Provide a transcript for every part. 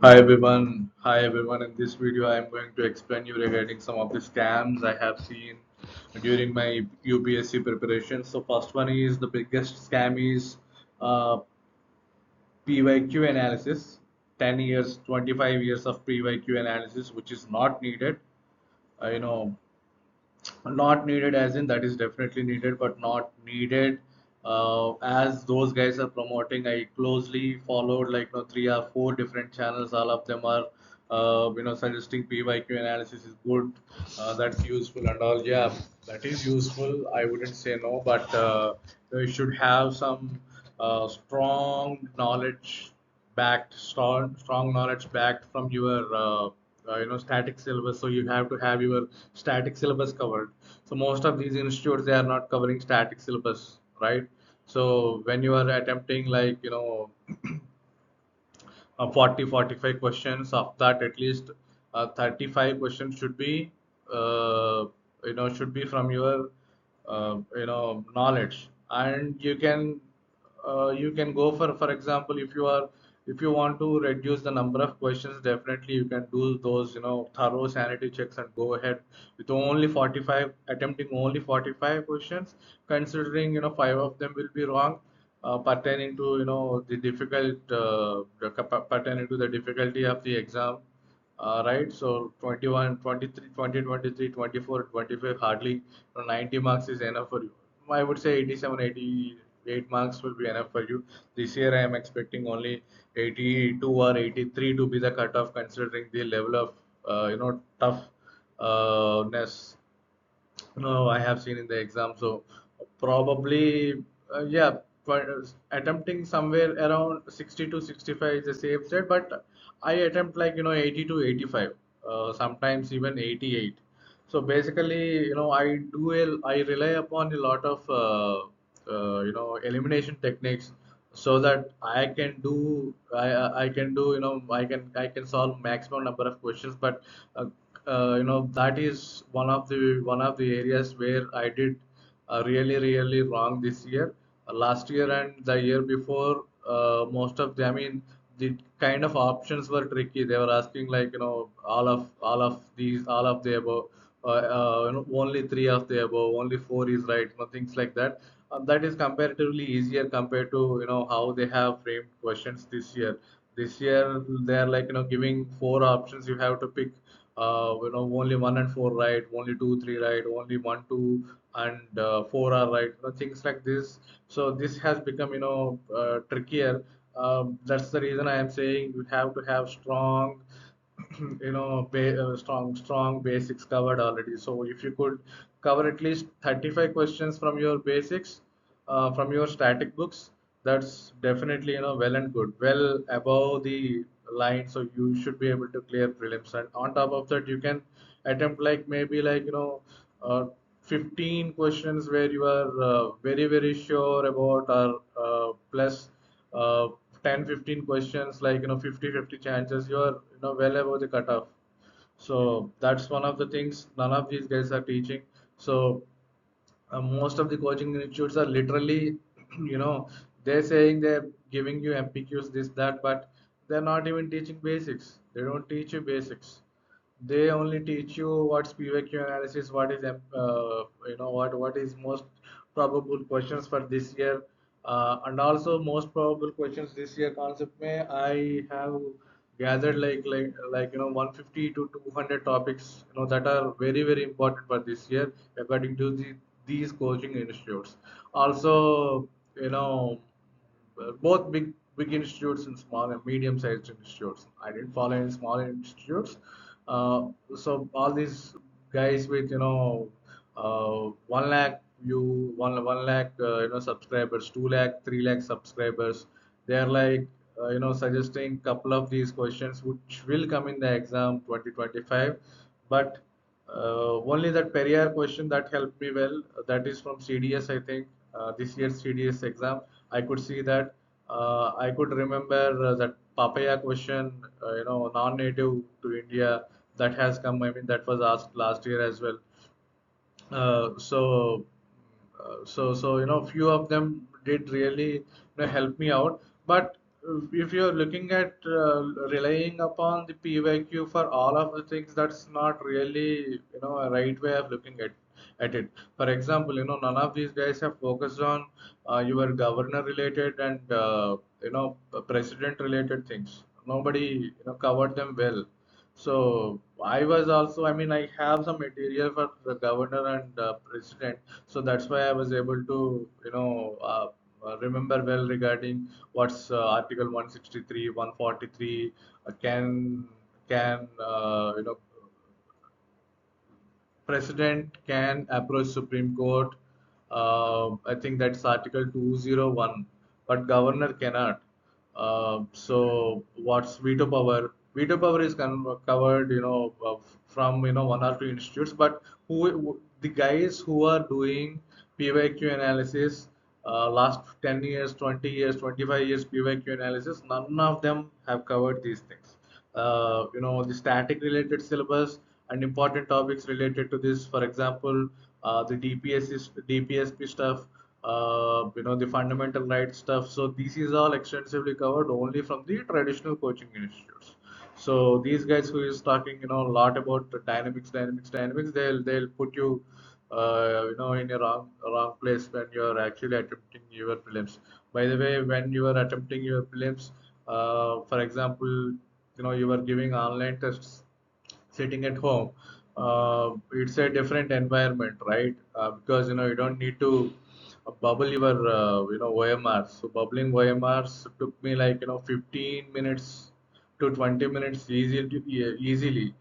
Hi everyone. In this video, I am going to explain you regarding some of the scams I have seen during my UPSC preparation. So first one is the biggest scam is uh, PYQ analysis. 10 years, 25 years of PYQ analysis, which is not needed. Uh, you know, Not needed as in that is definitely needed, but not needed as those guys are promoting. I closely followed like three or four different channels. All of them are suggesting PYQ analysis is good, that's useful and all. Yeah, that is useful. I wouldn't say no, but you should have some strong knowledge backed from your static syllabus. So you have to have your static syllabus covered. So most of these institutes, they are not covering static syllabus, right? So when you are attempting 45 questions, of that at least 35 questions should be uh, should be from your knowledge. And you can go for example, if you want to reduce the number of questions, definitely you can do those thorough sanity checks and go ahead with only 45, attempting only 45 questions, considering five of them will be wrong, pertaining to pertaining to the difficulty of the exam, right? So 21, 23, 20, 23, 24, 25, hardly 90 marks is enough for you. I would say 87, 88 marks will be enough for you. This year I am expecting only 82 or 83 to be the cutoff, considering the level of toughness I have seen in the exam. So probably, yeah, attempting somewhere around 60 to 65 is a safe set, but I attempt 80 to 85, sometimes even 88. So basically, I rely upon a lot of elimination techniques, so that I can do I can solve maximum number of questions. But that is one of the areas where I did really wrong this year. Last year and the year before, most of the, I mean, the kind of options were tricky. They were asking like all of the above, only three of the above, only four is right, things like that. That is comparatively easier compared to how they have framed questions this year. This year they are like giving four options. You have to pick only one and four right, only two, three right, only one, two, and four are right. Things like this. So this has become trickier. That's the reason I am saying you have to have strong strong basics covered already. So if you could cover at least 35 questions from your basics, from your static books, that's definitely well and good, well above the line. So you should be able to clear prelims, and on top of that you can attempt like maybe uh, 15 questions where you are very sure about, or plus uh, 10 15 questions, 50-50 chances, you are well above the cutoff. So that's one of the things none of these guys are teaching. So most of the coaching institutes are literally you know they're saying they're giving you MPQs, this that, but they're not even teaching basics. They don't teach you basics. They only teach you what's PYQ analysis, what is what is most probable questions for this year, and also most probable questions this year concept. May I have gathered 150 to 200 topics that are very important for this year, according to these coaching institutes. Also, you know both big institutes and small and medium sized institutes. I didn't follow any small institutes. So all these guys with 1 lakh view, one lakh subscribers, 2 lakh, 3 lakh subscribers, they are like suggesting couple of these questions which will come in the exam 2025. But only that Periyar question that helped me well, that is from CDS, I think. This year's CDS exam, I could see that. I could remember that papaya question, non-native to India, that has come. I mean, that was asked last year as well. So few of them did really help me out. But if you're looking at relying upon the PYQ for all of the things, that's not really, a right way of looking at it. For example, none of these guys have focused on your governor related and president related things. Nobody covered them well. So I was also, I mean, I have some material for the governor and president, so that's why I was able to remember well regarding what's Article 163, 143, can president can approach Supreme Court. I think that's Article 201, but governor cannot. So what's veto power? Veto power is covered, from one or two institutes, but the guys who are doing PYQ analysis, last 10 years, 20 years, 25 years PYQ analysis, none of them have covered these things. The static related syllabus and important topics related to this, for example, the DPSP stuff, the fundamental rights stuff. So this is all extensively covered only from the traditional coaching institutes. So these guys who is talking, a lot about the dynamics, they'll put you, in a wrong place when you are actually attempting your prelims. By the way, when you are attempting your prelims, for example, you are giving online tests sitting at home. It's a different environment, right? Because you don't need to bubble your OMRs. So bubbling OMRs took me like 15 minutes to 20 minutes easily.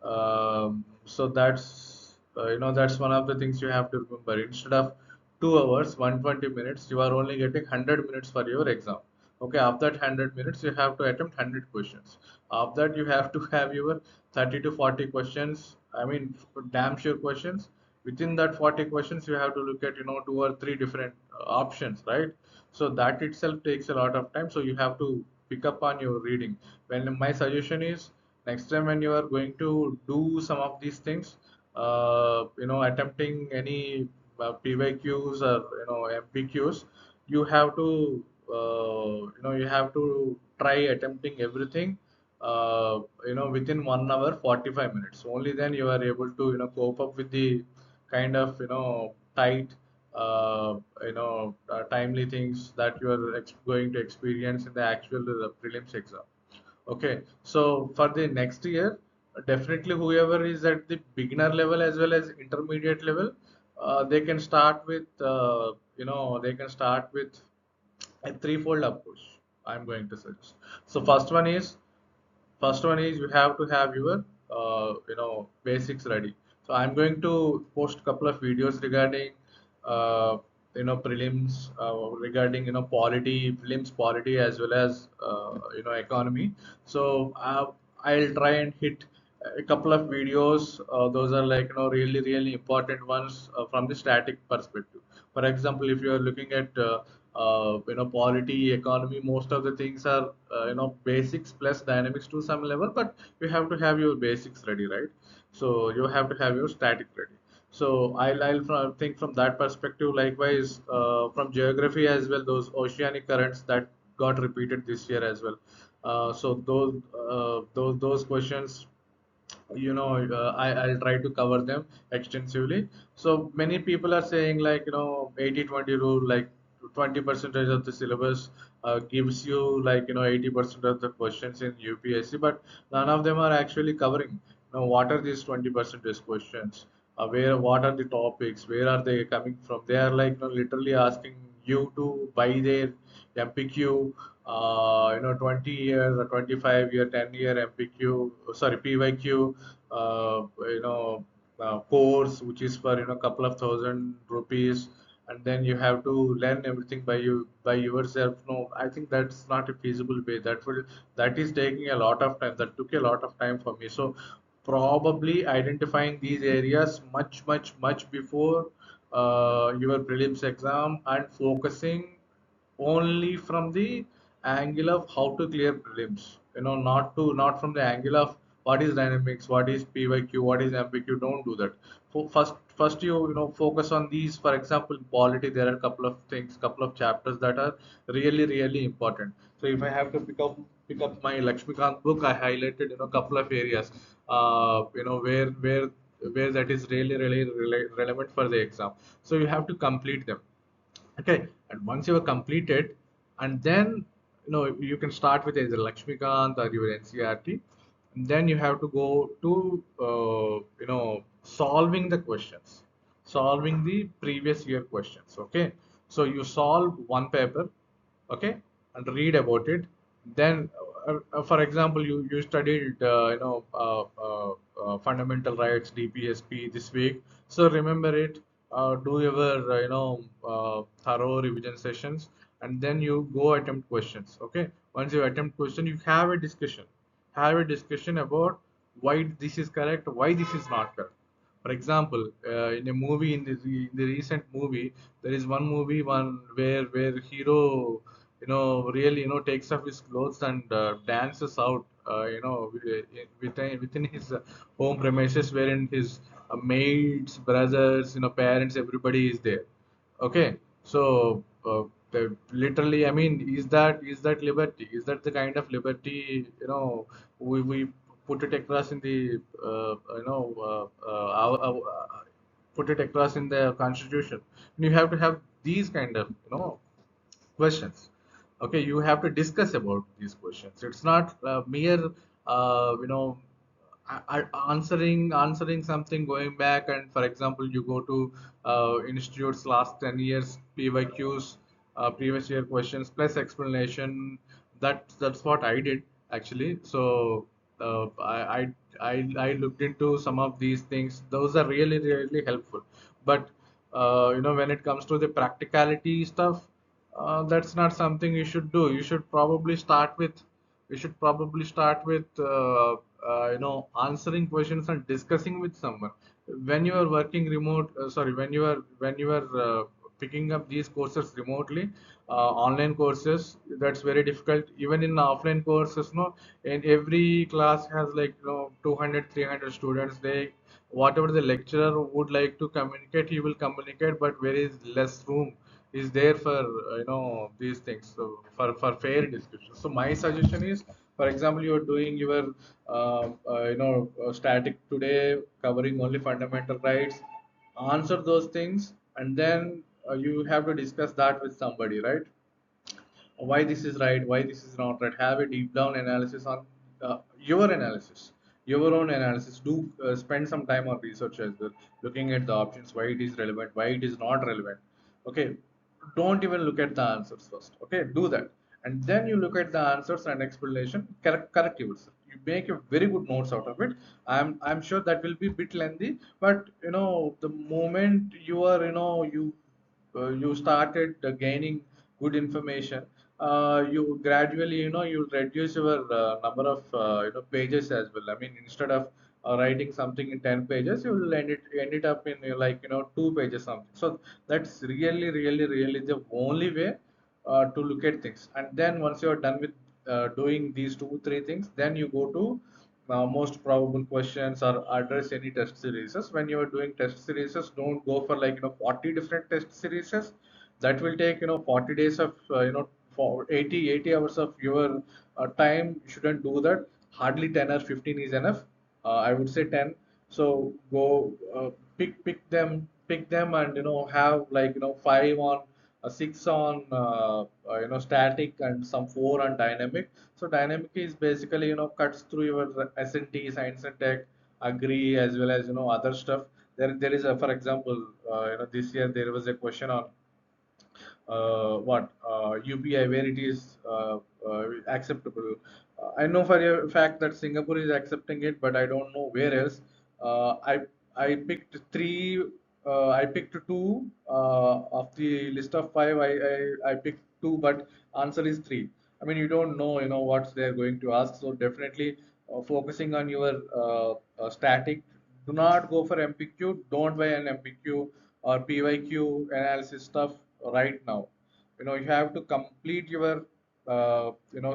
So that's one of the things you have to remember. Instead of 2 hours, 120 minutes, you are only getting 100 minutes for your exam. Okay, of that 100 minutes, you have to attempt 100 questions. Of that, you have to have your 30 to 40 questions. I mean, damn sure questions. Within that 40 questions, you have to look at, two or three different options, right? So that itself takes a lot of time. So you have to pick up on your reading. When my suggestion is, next time when you are going to do some of these things, attempting any PYQs or MPQs, you have to you have to try attempting everything within 1 hour 45 minutes. Only then you are able to cope up with the kind of tight timely things that you are going to experience in the actual prelims exam. Okay, so for the next year, definitely whoever is at the beginner level as well as intermediate level, they can start with a threefold approach. I'm going to suggest. So first one is you have to have your basics ready. So I'm going to post a couple of videos regarding uh, prelims, regarding polity, prelims polity, as well as economy. So I'll try and hit a couple of videos. Those are like really really important ones from the static perspective. For example, if you are looking at polity, economy, most of the things are basics plus dynamics to some level, but you have to have your basics ready, right? So you have to have your static ready. So I'll think from that perspective. Likewise, from geography as well, those oceanic currents that got repeated this year as well. So those questions, I'll try to cover them extensively. So many people are saying, like 80-20 rule, like 20 percentage of the syllabus gives you, like 80% of the questions in UPSC, but none of them are actually covering what are these 20 percentage questions, what are the topics, where are they coming from. They are like literally asking you to buy their MPQ, 20 years or 25-year, 10-year MPQ, sorry, PYQ, course, which is for couple of thousand rupees, and then you have to learn everything by yourself. No, I think that's not a feasible way. That is taking a lot of time. That took a lot of time for me. So probably identifying these areas much before your prelims exam, and focusing only from the angle of how to clear prelims, not from the angle of what is dynamics, what is PYQ, what is MPQ. Don't do that. First you focus on these. For example, polity, there are a couple of things, couple of chapters that are really really important. So if I have to pick up my Lakshmikant book, I highlighted couple of areas, where that is really relevant for the exam. So you have to complete them. Okay, and once you are completed, and then you can start with either Lakshmikant or your NCRT, and then you have to go to solving the questions, solving the previous year questions. Okay, so you solve one paper, okay, and read about it. Then for example, you studied fundamental rights, DPSP this week, so remember it. Do your thorough revision sessions, and then you go attempt questions. Okay, once you attempt question, you have a discussion about why this is correct, why this is not correct. For example, in a movie, in the recent movie, there is one movie one where hero really takes off his clothes and dances out within his home premises, wherein his mates, brothers, parents, everybody is there. Okay, so literally, I mean, is that liberty? Is that the kind of liberty we put it across in the put it across in the constitution? And you have to have these kind of questions. Okay, you have to discuss about these questions. It's not mere answering something, going back, and for example you go to institutes last 10 years PYQs, previous year questions plus explanation. That's what I did actually. So I looked into some of these things. Those are really helpful. But when it comes to the practicality stuff, that's not something you should do. You should probably start with answering questions and discussing with someone. When you are working remote, sorry, when you are picking up these courses remotely, online courses, that's very difficult. Even in offline courses, no, and every class has 200, 300 students. They, whatever the lecturer would like to communicate, he will communicate, but very less room is there for these things, so for fair discussion. So my suggestion is, for example, you are doing your static today, covering only fundamental rights. Answer those things, and then you have to discuss that with somebody, right? Why this is right, why this is not right. Have a deep down analysis on your analysis, your own analysis. Do spend some time on research as well, looking at the options, why it is relevant, why it is not relevant. Okay, don't even look at the answers first. Okay, do that, and then you look at the answers and explanation. Correct yourself. You make a very good notes out of it. I'm sure that will be a bit lengthy, but the moment you started gaining good information, you gradually you reduce your number of pages as well. I mean, instead of writing something in 10 pages, you will end it up in 2 pages something. So that's really the only way to look at things. And then once you are done with doing these 2 3 things, then you go to most probable questions or address any test series. When you are doing test series, don't go for 40 different test series. That will take 40 days of for 80 hours of your time. You shouldn't do that. Hardly 10 or 15 is enough. I would say 10. So go pick them, and have 5 on 6 on static, and some 4 on dynamic. So dynamic is basically cuts through your S&T, science and tech, agree, as well as other stuff. There is a, for example, this year there was a question on what UPI, where it is acceptable. I know for a fact that Singapore is accepting it, but I don't know where else. I picked three. I picked two of the list of five. I picked two, but answer is three. I mean, you don't know what they're going to ask. So definitely focusing on your static. Do not go for MPQ. Don't buy an MPQ or PYQ analysis stuff right now. You have to complete your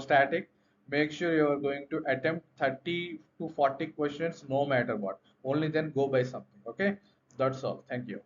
static. Make sure you are going to attempt 30 to 40 questions no matter what. Only then go by something. Okay, that's all. Thank you.